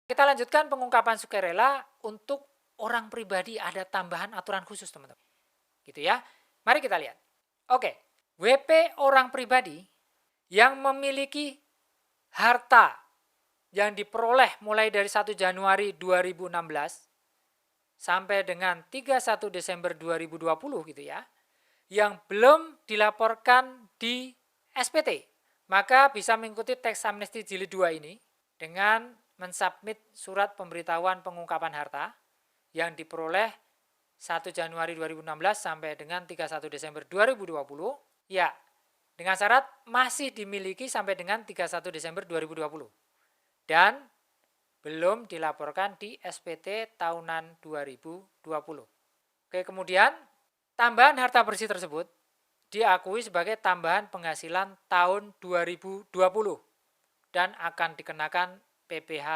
Kita lanjutkan pengungkapan sukarela untuk orang pribadi, ada tambahan aturan khusus teman-teman. Gitu ya. Mari kita lihat. Oke, WP orang pribadi yang memiliki harta yang diperoleh mulai dari 1 Januari 2016 sampai dengan 31 Desember 2020 gitu ya, yang belum dilaporkan di SPT, maka bisa mengikuti teks amnesti jilid 2 ini dengan mensubmit surat pemberitahuan pengungkapan harta yang diperoleh 1 Januari 2016 sampai dengan 31 Desember 2020, ya, dengan syarat masih dimiliki sampai dengan 31 Desember 2020 dan belum dilaporkan di SPT tahunan 2020. Oke, kemudian tambahan harta bersih tersebut diakui sebagai tambahan penghasilan tahun 2020 dan akan dikenakan PPh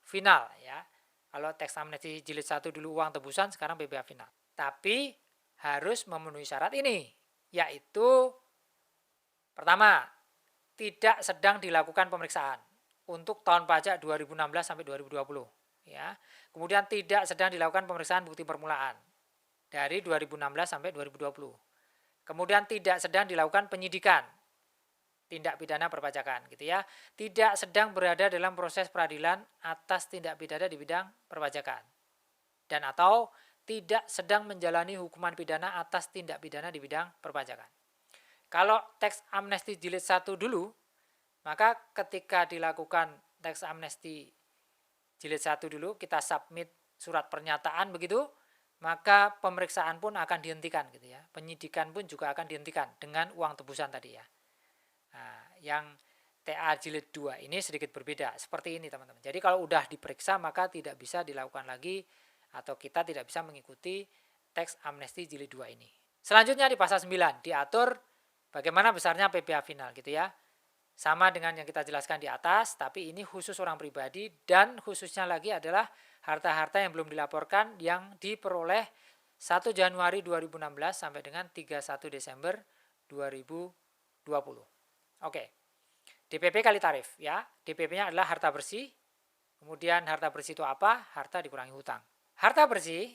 final ya. Kalau teks amnesti jilid 1 dulu uang tebusan, sekarang PPh final. Tapi harus memenuhi syarat ini, yaitu pertama, tidak sedang dilakukan pemeriksaan untuk tahun pajak 2016 sampai 2020 ya. Kemudian tidak sedang dilakukan pemeriksaan bukti permulaan dari 2016 sampai 2020. Kemudian tidak sedang dilakukan penyidikan tindak pidana perpajakan gitu ya. Tidak sedang berada dalam proses peradilan atas tindak pidana di bidang perpajakan. Dan atau tidak sedang menjalani hukuman pidana atas tindak pidana di bidang perpajakan. Kalau teks amnesti jilid 1 dulu, maka ketika dilakukan teks amnesti jilid 1 dulu, kita submit surat pernyataan begitu, maka pemeriksaan pun akan dihentikan gitu ya. Penyidikan pun juga akan dihentikan dengan uang tebusan tadi ya. Nah, yang TA jilid 2 ini sedikit berbeda. Seperti ini teman-teman. Jadi kalau udah diperiksa maka tidak bisa dilakukan lagi atau kita tidak bisa mengikuti teks amnesti jilid 2 ini. Selanjutnya di pasal 9 diatur bagaimana besarnya PPh final gitu ya. Sama dengan yang kita jelaskan di atas, tapi ini khusus orang pribadi dan khususnya lagi adalah harta-harta yang belum dilaporkan yang diperoleh 1 Januari 2016 sampai dengan 31 Desember 2020. Oke. DPP kali tarif ya. DPP-nya adalah harta bersih. Kemudian harta bersih itu apa? Harta dikurangi hutang. Harta bersih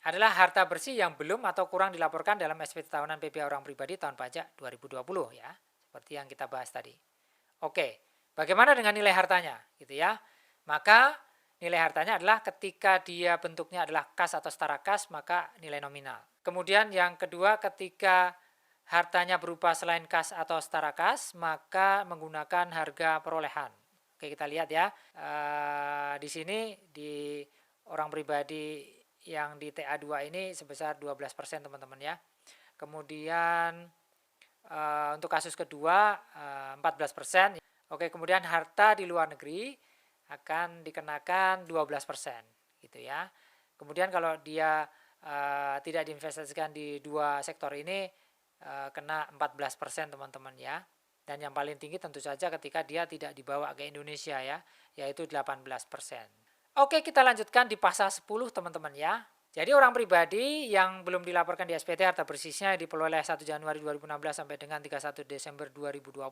adalah harta bersih yang belum atau kurang dilaporkan dalam SPT tahunan PPh orang pribadi tahun pajak 2020 ya. Seperti yang kita bahas tadi. Oke, bagaimana dengan nilai hartanya gitu ya? Maka nilai hartanya adalah ketika dia bentuknya adalah kas atau setara kas, maka nilai nominal. Kemudian yang kedua, ketika hartanya berupa selain kas atau setara kas, maka menggunakan harga perolehan. Oke, kita lihat ya. Di sini di orang pribadi yang di TA2 ini sebesar 12% teman-teman ya. Kemudian untuk kasus kedua 14%. Oke, kemudian harta di luar negeri akan dikenakan 12% gitu ya. Kemudian kalau dia tidak diinvestasikan di dua sektor ini kena 14% teman-teman ya. Dan yang paling tinggi tentu saja ketika dia tidak dibawa ke Indonesia ya, yaitu 18%. Oke, kita lanjutkan di pasal 10 teman-teman ya. Jadi orang pribadi yang belum dilaporkan di SPT harta bersihnya diperoleh 1 Januari 2016 sampai dengan 31 Desember 2020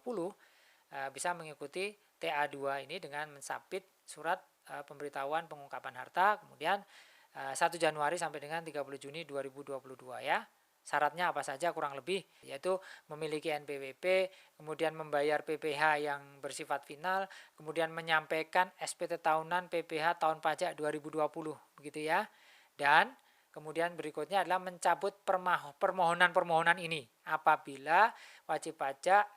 bisa mengikuti TA2 ini dengan mensubmit surat pemberitahuan pengungkapan harta kemudian 1 Januari sampai dengan 30 Juni 2022 ya. Syaratnya apa saja kurang lebih, yaitu memiliki NPWP, kemudian membayar PPh yang bersifat final, kemudian menyampaikan SPT tahunan PPh tahun pajak 2020 begitu ya. Dan kemudian berikutnya adalah mencabut permohonan-permohonan ini apabila wajib pajak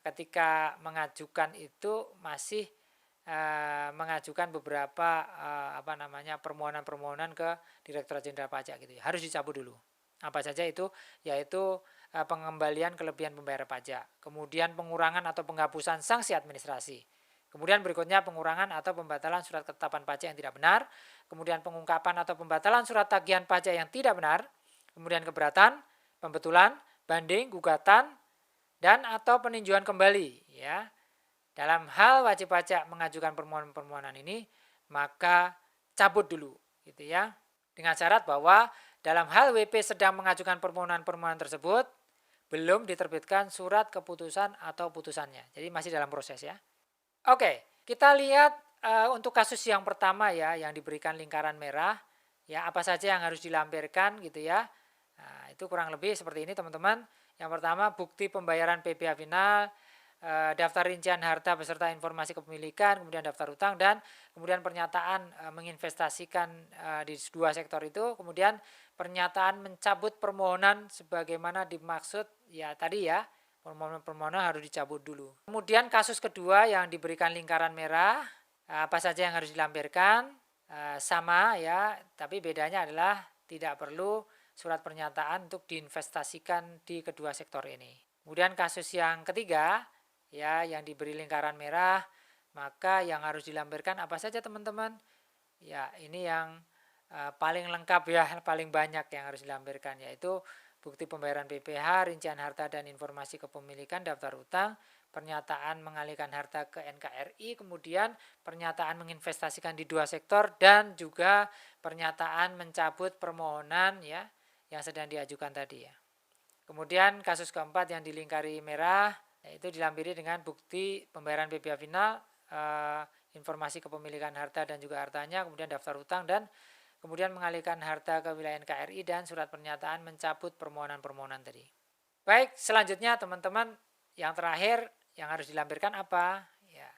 ketika mengajukan itu masih mengajukan beberapa permohonan-permohonan ke Direktorat Jenderal Pajak gitu ya. Harus dicabut dulu. Apa saja itu? Yaitu pengembalian kelebihan pembayar pajak, kemudian pengurangan atau penghapusan sanksi administrasi. Kemudian berikutnya pengurangan atau pembatalan surat ketetapan pajak yang tidak benar, kemudian pengungkapan atau pembatalan surat tagihan pajak yang tidak benar, kemudian keberatan, pembetulan, banding, gugatan, dan atau peninjauan kembali ya. Dalam hal wajib pajak mengajukan permohonan-permohonan ini, maka cabut dulu gitu ya. Dengan syarat bahwa dalam hal WP sedang mengajukan permohonan-permohonan tersebut belum diterbitkan surat keputusan atau putusannya. Jadi masih dalam proses ya. Oke, kita lihat untuk kasus yang pertama ya, yang diberikan lingkaran merah, ya apa saja yang harus dilampirkan gitu ya. Nah, itu kurang lebih seperti ini teman-teman. Yang pertama bukti pembayaran PPh final, daftar rincian harta beserta informasi kepemilikan, kemudian daftar utang, dan kemudian pernyataan menginvestasikan di dua sektor itu, kemudian pernyataan mencabut permohonan sebagaimana dimaksud ya tadi ya, permohonan harus dicabut dulu. Kemudian kasus kedua yang diberikan lingkaran merah, apa saja yang harus dilampirkan, sama ya, tapi bedanya adalah tidak perlu surat pernyataan untuk diinvestasikan di kedua sektor ini. Kemudian kasus yang ketiga, ya yang diberi lingkaran merah, maka yang harus dilampirkan apa saja teman-teman? Ya ini yang paling lengkap ya, paling banyak yang harus dilampirkan, yaitu bukti pembayaran PPh, rincian harta dan informasi kepemilikan, daftar utang, pernyataan mengalihkan harta ke NKRI, kemudian pernyataan menginvestasikan di dua sektor, dan juga pernyataan mencabut permohonan ya yang sedang diajukan tadi ya. Kemudian kasus keempat yang dilingkari merah, yaitu dilampiri dengan bukti pembayaran PPh final, informasi kepemilikan harta dan juga hartanya, kemudian daftar utang, dan kemudian mengalihkan harta ke wilayah NKRI, dan surat pernyataan mencabut permohonan-permohonan tadi. Baik, selanjutnya teman-teman, yang terakhir yang harus dilampirkan apa? Ya,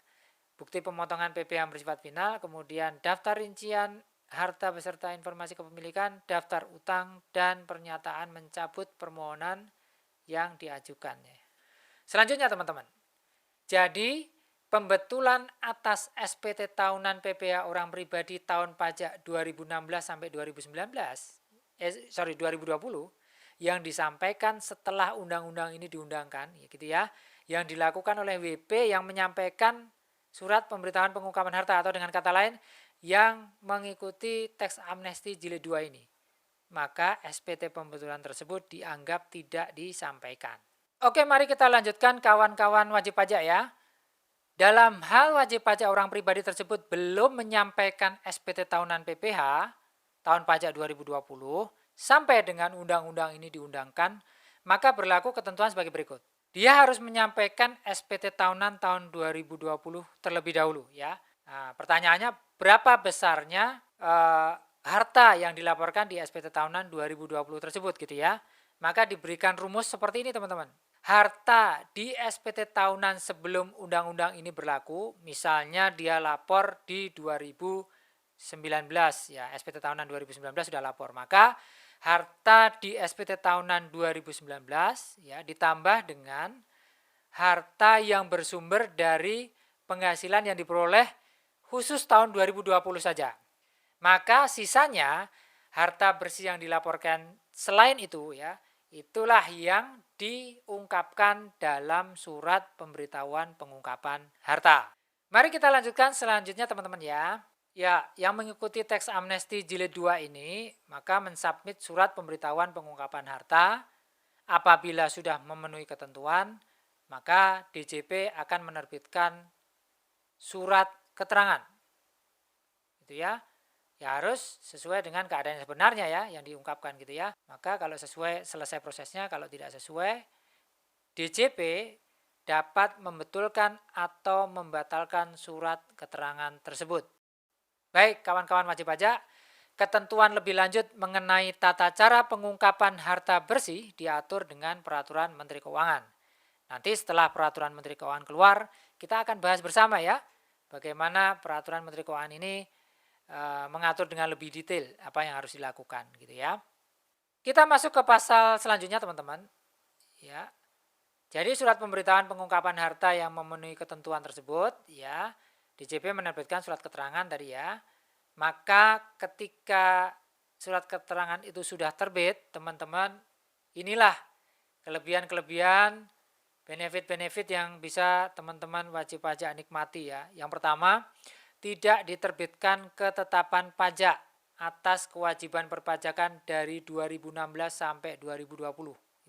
bukti pemotongan PPh bersifat final, kemudian daftar rincian harta beserta informasi kepemilikan, daftar utang, dan pernyataan mencabut permohonan yang diajukan. Selanjutnya teman-teman, jadi pembetulan atas SPT tahunan PPh orang pribadi tahun pajak 2016 sampai 2020 yang disampaikan setelah undang-undang ini diundangkan, ya gitu ya, yang dilakukan oleh WP yang menyampaikan surat pemberitahuan pengungkapan harta, atau dengan kata lain yang mengikuti teks amnesti jilid 2 ini, maka SPT pembetulan tersebut dianggap tidak disampaikan. Oke, mari kita lanjutkan kawan-kawan wajib pajak ya. Dalam hal wajib pajak orang pribadi tersebut belum menyampaikan SPT tahunan PPh tahun pajak 2020 sampai dengan undang-undang ini diundangkan, maka berlaku ketentuan sebagai berikut. Dia harus menyampaikan SPT tahunan tahun 2020 terlebih dahulu ya. Nah, pertanyaannya berapa besarnya harta yang dilaporkan di SPT tahunan 2020 tersebut gitu ya. Maka diberikan rumus seperti ini teman-teman. Harta di SPT tahunan sebelum undang-undang ini berlaku, misalnya dia lapor di 2019 ya, SPT tahunan 2019 sudah lapor, maka harta di SPT tahunan 2019 ya ditambah dengan harta yang bersumber dari penghasilan yang diperoleh khusus tahun 2020 saja. Maka sisanya harta bersih yang dilaporkan selain itu ya, itulah yang diungkapkan dalam surat pemberitahuan pengungkapan harta. Mari kita lanjutkan selanjutnya teman-teman ya. Ya, yang mengikuti teks amnesti jilid 2 ini, maka mensubmit surat pemberitahuan pengungkapan harta. Apabila sudah memenuhi ketentuan, maka DJP akan menerbitkan surat keterangan. Gitu ya. Ya harus sesuai dengan keadaan yang sebenarnya ya, yang diungkapkan gitu ya. Maka kalau sesuai, selesai prosesnya. Kalau tidak sesuai, DJP dapat membetulkan atau membatalkan surat keterangan tersebut. Baik kawan-kawan wajib pajak, ketentuan lebih lanjut mengenai tata cara pengungkapan harta bersih diatur dengan Peraturan Menteri Keuangan. Nanti setelah Peraturan Menteri Keuangan keluar, kita akan bahas bersama ya, bagaimana Peraturan Menteri Keuangan ini mengatur dengan lebih detail apa yang harus dilakukan gitu ya. Kita masuk ke pasal selanjutnya teman-teman. Ya. Jadi surat pemberitahuan pengungkapan harta yang memenuhi ketentuan tersebut ya, DJP menerbitkan surat keterangan tadi ya. Maka ketika surat keterangan itu sudah terbit, teman-teman, inilah kelebihan-kelebihan, benefit-benefit yang bisa teman-teman wajib pajak nikmati ya. Yang pertama, tidak diterbitkan ketetapan pajak atas kewajiban perpajakan dari 2016 sampai 2020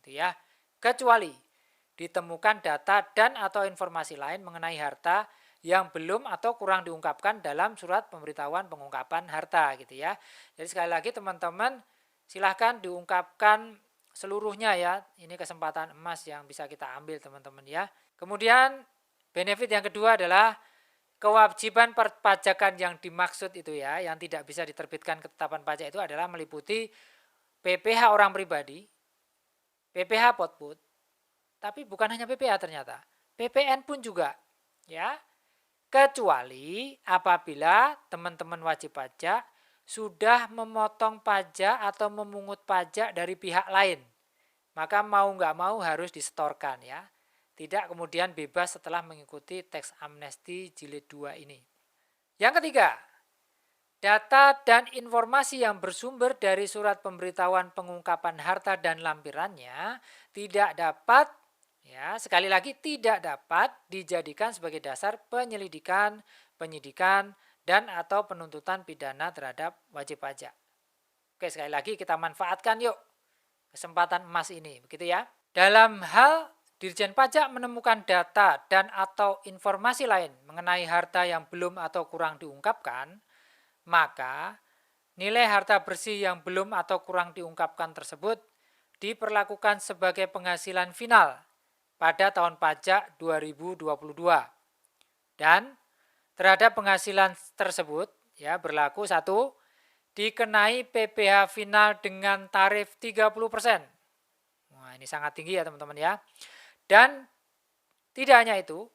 gitu ya. Kecuali ditemukan data dan atau informasi lain mengenai harta yang belum atau kurang diungkapkan dalam surat pemberitahuan pengungkapan harta gitu ya. Jadi sekali lagi teman-teman, silahkan diungkapkan seluruhnya ya. Ini kesempatan emas yang bisa kita ambil teman-teman ya. Kemudian benefit yang kedua adalah kewajiban perpajakan yang dimaksud itu ya, yang tidak bisa diterbitkan ketetapan pajak itu adalah meliputi PPh orang pribadi, PPh potput, tapi bukan hanya PPh ternyata, PPN pun juga, ya. Kecuali apabila teman-teman wajib pajak sudah memotong pajak atau memungut pajak dari pihak lain, maka mau nggak mau harus disetorkan ya. Tidak kemudian bebas setelah mengikuti teks amnesti jilid 2 ini. Yang ketiga, data dan informasi yang bersumber dari surat pemberitahuan pengungkapan harta dan lampirannya tidak dapat, ya sekali lagi tidak dapat dijadikan sebagai dasar penyelidikan, penyidikan, dan atau penuntutan pidana terhadap wajib pajak. Oke, sekali lagi kita manfaatkan yuk kesempatan emas ini, begitu ya. Dalam hal Dirjen Pajak menemukan data dan atau informasi lain mengenai harta yang belum atau kurang diungkapkan, maka nilai harta bersih yang belum atau kurang diungkapkan tersebut diperlakukan sebagai penghasilan final pada tahun pajak 2022. Dan terhadap penghasilan tersebut ya berlaku satu, dikenai PPh final dengan tarif 30%. Wah, ini sangat tinggi ya teman-teman ya. Dan tidak hanya itu,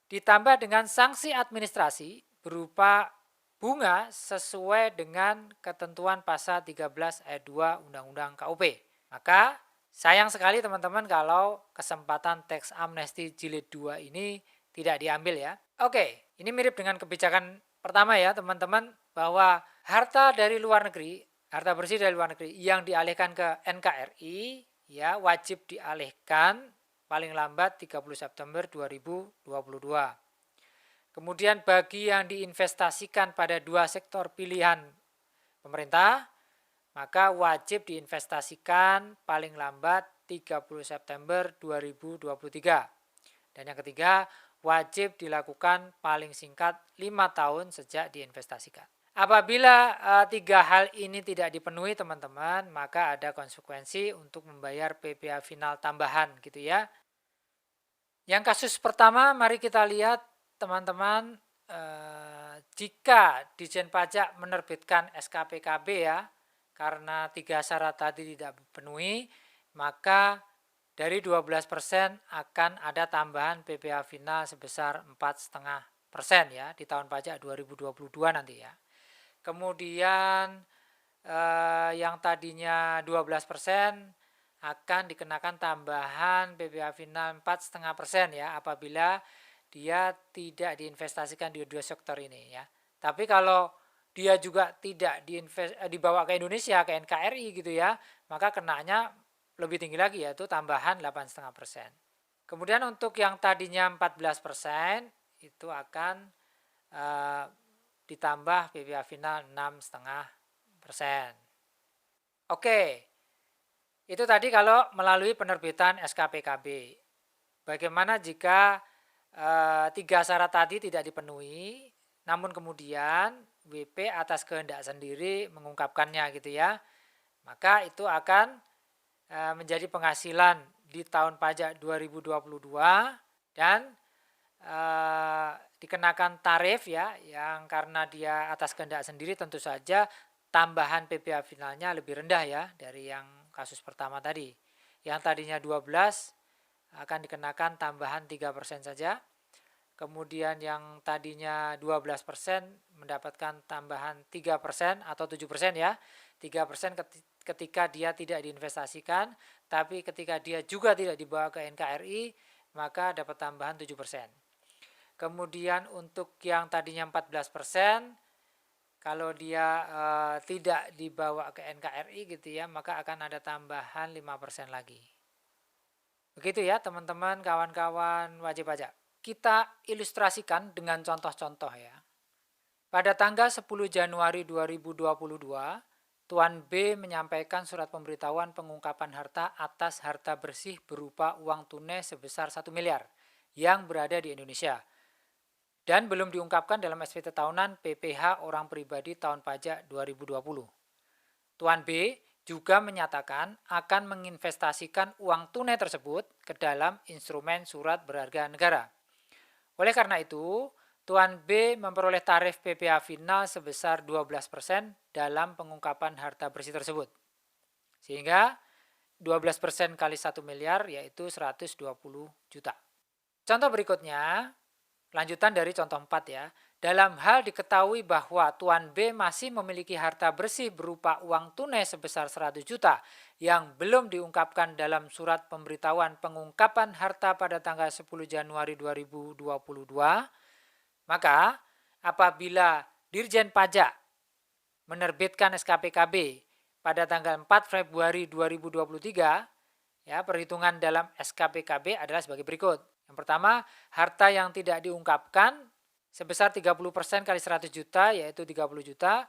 ditambah dengan sanksi administrasi berupa bunga sesuai dengan ketentuan pasal 13 ayat 2 Undang-Undang KUP. Maka sayang sekali teman-teman kalau kesempatan teks amnesti jilid 2 ini tidak diambil ya. Oke, ini mirip dengan kebijakan pertama ya teman-teman, bahwa harta dari luar negeri, harta bersih dari luar negeri yang dialihkan ke NKRI ya wajib dialihkan paling lambat 30 September 2022. Kemudian bagi yang diinvestasikan pada dua sektor pilihan pemerintah, maka wajib diinvestasikan paling lambat 30 September 2023. Dan yang ketiga, wajib dilakukan paling singkat 5 tahun sejak diinvestasikan. Apabila 3 hal ini tidak dipenuhi teman-teman, maka ada konsekuensi untuk membayar PPh final tambahan gitu ya. Yang kasus pertama, mari kita lihat teman-teman, jika Dijen Pajak menerbitkan SKPKB ya, karena 3 syarat tadi tidak dipenuhi, maka dari 12% akan ada tambahan PPh final sebesar 4,5% ya di tahun pajak 2022 nanti ya. Kemudian yang tadinya 12% akan dikenakan tambahan PPh final 4,5% ya apabila dia tidak diinvestasikan di dua sektor ini ya. Tapi kalau dia juga tidak dibawa ke Indonesia, ke NKRI gitu ya, maka kenanya lebih tinggi lagi yaitu tambahan 8,5%. Kemudian untuk yang tadinya 14% itu akan ditambah PPh final 6,5%. Oke, itu tadi kalau melalui penerbitan SKPKB. Bagaimana jika 3 syarat tadi tidak dipenuhi, namun kemudian WP atas kehendak sendiri mengungkapkannya gitu ya, maka itu akan menjadi penghasilan di tahun pajak 2022 dan dikenakan tarif ya, yang karena dia atas kehendak sendiri tentu saja tambahan PPh finalnya lebih rendah ya dari yang kasus pertama tadi. Yang tadinya 12 akan dikenakan tambahan 3% saja. Kemudian yang tadinya 12% mendapatkan tambahan 3% atau 7% ya. 3% ketika dia tidak diinvestasikan, tapi ketika dia juga tidak dibawa ke NKRI, maka dapat tambahan 7%. Kemudian untuk yang tadinya 14%, kalau dia tidak dibawa ke NKRI gitu ya, maka akan ada tambahan 5% lagi. Begitu ya teman-teman, kawan-kawan wajib pajak. Kita ilustrasikan dengan contoh-contoh ya. Pada tanggal 10 Januari 2022, Tuan B menyampaikan surat pemberitahuan pengungkapan harta atas harta bersih berupa uang tunai sebesar 1 miliar yang berada di Indonesia. Dan belum diungkapkan dalam SPT tahunan PPh orang pribadi tahun pajak 2020. Tuan B juga menyatakan akan menginvestasikan uang tunai tersebut ke dalam instrumen surat berharga negara. Oleh karena itu, Tuan B memperoleh tarif PPh final sebesar 12% dalam pengungkapan harta bersih tersebut. Sehingga 12% kali 1 miliar yaitu 120 juta. Contoh berikutnya, lanjutan dari contoh 4 ya. Dalam hal diketahui bahwa Tuan B masih memiliki harta bersih berupa uang tunai sebesar 100 juta yang belum diungkapkan dalam surat pemberitahuan pengungkapan harta pada tanggal 10 Januari 2022, maka apabila Dirjen Pajak menerbitkan SKPKB pada tanggal 4 Februari 2023, ya, perhitungan dalam SKPKB adalah sebagai berikut. Yang pertama, harta yang tidak diungkapkan sebesar 30% kali 100 juta yaitu 30 juta.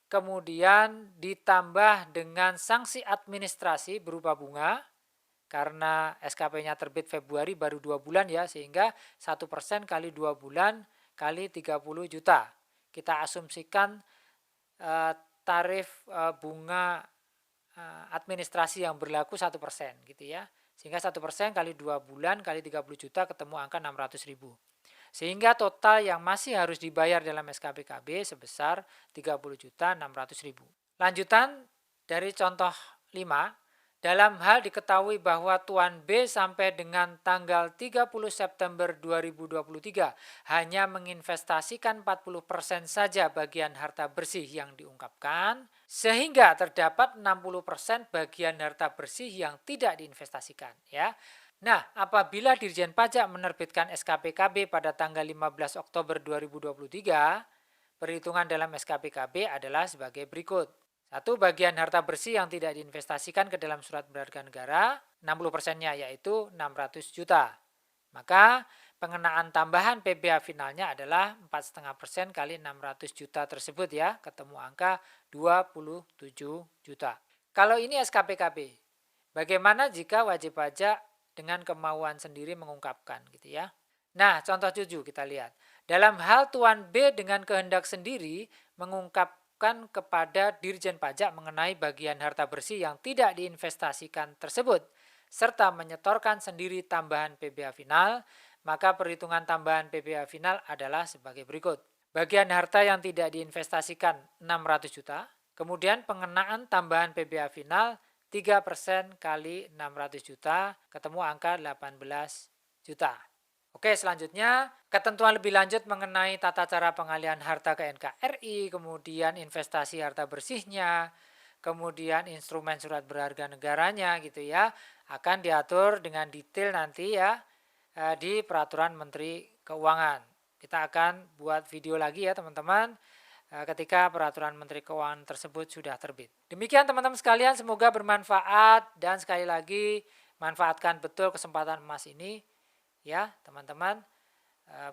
Kemudian ditambah dengan sanksi administrasi berupa bunga karena SKP-nya terbit Februari baru 2 bulan ya, sehingga 1% kali 2 bulan kali 30 juta. Kita asumsikan tarif bunga administrasi yang berlaku 1% gitu ya. Sehingga 1% kali 2 bulan kali 30 juta ketemu angka 600.000. Sehingga total yang masih harus dibayar dalam SKPKB sebesar 30.600.000. Lanjutan dari contoh 5, dalam hal diketahui bahwa Tuan B sampai dengan tanggal 30 September 2023 hanya menginvestasikan 40% saja bagian harta bersih yang diungkapkan, sehingga terdapat 60% bagian harta bersih yang tidak diinvestasikan ya. Nah, apabila Dirjen Pajak menerbitkan SKPKB pada tanggal 15 Oktober 2023, perhitungan dalam SKPKB adalah sebagai berikut. 1. Bagian harta bersih yang tidak diinvestasikan ke dalam surat berharga negara, 60%-nya yaitu 600 juta. Maka pengenaan tambahan PPh finalnya adalah 4,5% kali 600 juta tersebut ya, ketemu angka 27 juta. Kalau ini SKPKB, bagaimana jika wajib pajak dengan kemauan sendiri mengungkapkan gitu ya. Nah, contoh 7 kita lihat. Dalam hal Tuan B dengan kehendak sendiri mengungkapkan kepada Dirjen Pajak mengenai bagian harta bersih yang tidak diinvestasikan tersebut, serta menyetorkan sendiri tambahan PPh final, maka perhitungan tambahan PPh final adalah sebagai berikut. Bagian harta yang tidak diinvestasikan 600 juta, kemudian pengenaan tambahan PPh final 3% kali 600 juta, ketemu angka 18 juta. Oke, selanjutnya ketentuan lebih lanjut mengenai tata cara pengalihan harta ke NKRI, kemudian investasi harta bersihnya, kemudian instrumen surat berharga negaranya gitu ya, akan diatur dengan detail nanti ya di Peraturan Menteri Keuangan. Kita akan buat video lagi ya teman-teman ketika Peraturan Menteri Keuangan tersebut sudah terbit. Demikian teman-teman sekalian, semoga bermanfaat dan sekali lagi manfaatkan betul kesempatan emas ini ya teman-teman.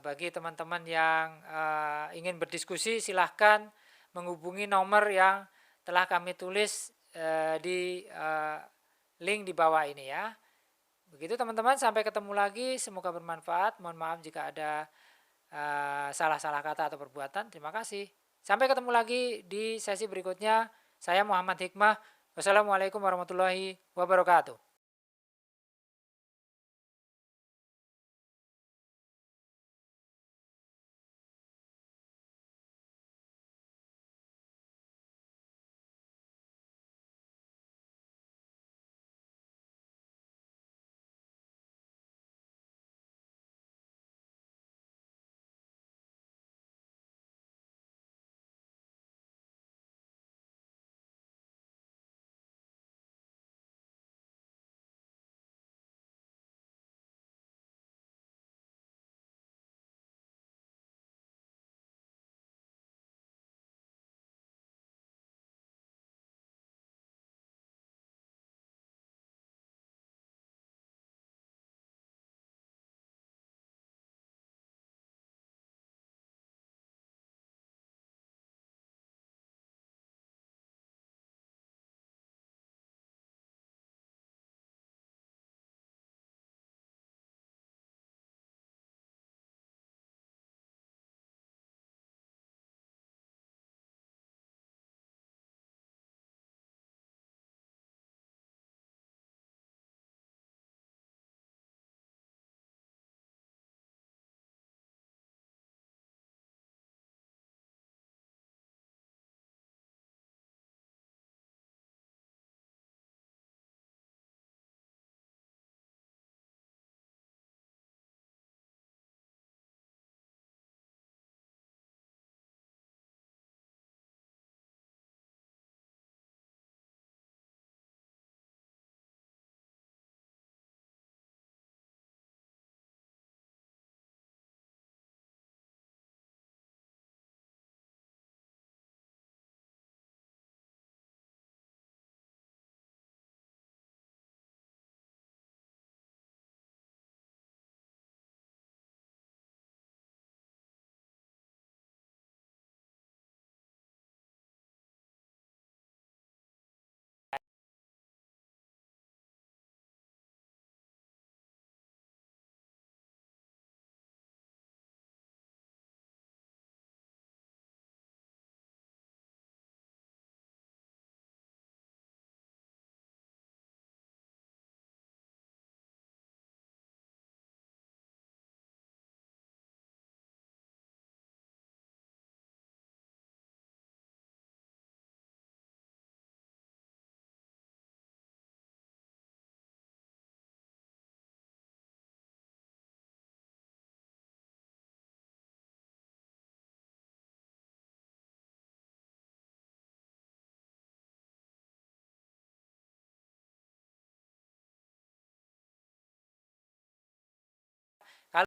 Bagi teman-teman yang ingin berdiskusi silahkan menghubungi nomor yang telah kami tulis di link di bawah ini ya. Begitu teman-teman, sampai ketemu lagi, semoga bermanfaat. Mohon maaf jika ada salah-salah kata atau perbuatan. Terima kasih. Sampai ketemu lagi di sesi berikutnya. Saya Muhammad Hikmah. Wassalamualaikum warahmatullahi wabarakatuh.